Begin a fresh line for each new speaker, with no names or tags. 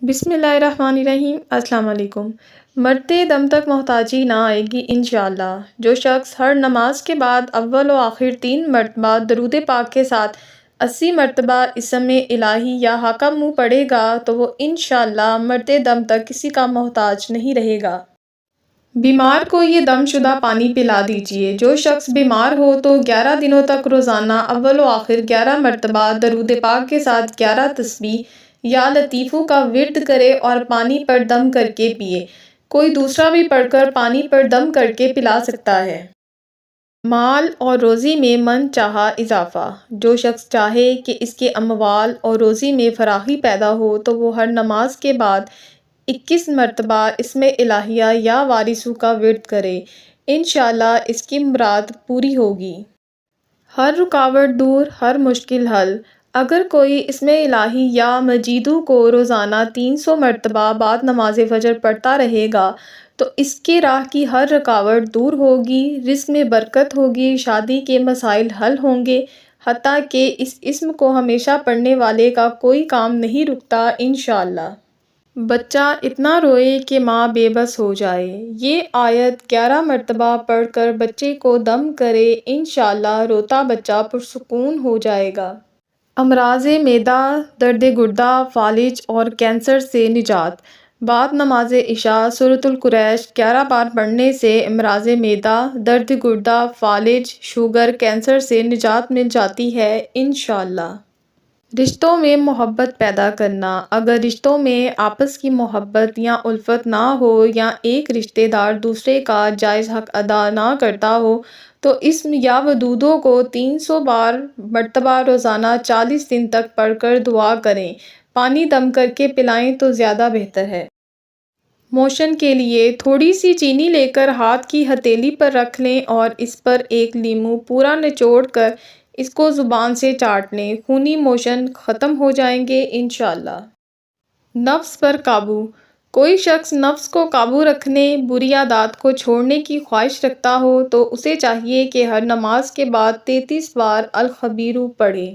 بسم اللہ الرحمن الرحیم۔ السلام علیکم۔ مرتے دم تک محتاجی نہ آئے گی انشاءاللہ۔ جو شخص ہر نماز کے بعد اول و آخر 3 مرتبہ درود پاک کے ساتھ 80 مرتبہ اسم الہی یا حاکم منہ پڑھے گا تو وہ انشاءاللہ مرتے دم تک کسی کا محتاج نہیں رہے گا۔ بیمار کو یہ دم شدہ پانی پلا دیجیے۔ جو شخص بیمار ہو تو 11 دنوں تک روزانہ اول و آخر 11 مرتبہ درود پاک کے ساتھ 11 تسبیح یا لطیفوں کا ورد کرے اور پانی پر دم کر کے پیے۔ کوئی دوسرا بھی پڑھ کر پانی پر دم کر کے پلا سکتا ہے۔ مال اور روزی میں من چاہا اضافہ۔ جو شخص چاہے کہ اس کے اموال اور روزی میں فراخی پیدا ہو تو وہ ہر نماز کے بعد 21 مرتبہ اسم الہیہ یا وارثوں کا ورد کرے۔ انشاءاللہ اس کی مراد پوری ہوگی۔ ہر رکاوٹ دور، ہر مشکل حل۔ اگر کوئی اسم الہی یا مجیدوں کو روزانہ 300 مرتبہ بعد نماز فجر پڑھتا رہے گا تو اس کے راہ کی ہر رکاوٹ دور ہوگی، رزق میں برکت ہوگی، شادی کے مسائل حل ہوں گے، حتیٰ کہ اس اسم کو ہمیشہ پڑھنے والے کا کوئی کام نہیں رکتا انشاءاللہ۔ بچہ اتنا روئے کہ ماں بے بس ہو جائے۔ یہ آیت 11 مرتبہ پڑھ کر بچے کو دم کرے، انشاءاللہ روتا بچہ پرسکون ہو جائے گا۔ امراض معدہ، درد گردہ، فالج اور کینسر سے نجات۔ بعد نماز عشاء سورۃ القریش 11 بار پڑھنے سے امراض معدہ، درد گردہ، فالج، شوگر، کینسر سے نجات مل جاتی ہے انشاءاللہ۔ رشتوں میں محبت پیدا کرنا۔ اگر رشتوں میں آپس کی محبت یا الفت نہ ہو یا ایک رشتہ دار دوسرے کا جائز حق ادا نہ کرتا ہو تو اسم یا ودودوں کو 300 مرتبہ روزانہ 40 دن تک پڑھ کر دعا کریں۔ پانی دم کر کے پلائیں تو زیادہ بہتر ہے۔ موشن کے لیے تھوڑی سی چینی لے کر ہاتھ کی ہتھیلی پر رکھ لیں اور اس پر ایک لیموں پورا نچوڑ کر اس کو زبان سے چاٹ لیں۔ خونی موشن ختم ہو جائیں گے انشاءاللہ۔ نفس پر قابو۔ کوئی شخص نفس کو قابو رکھنے، بری عادات کو چھوڑنے کی خواہش رکھتا ہو تو اسے چاہیے کہ ہر نماز کے بعد 33 بار الخبیرُ پڑھے۔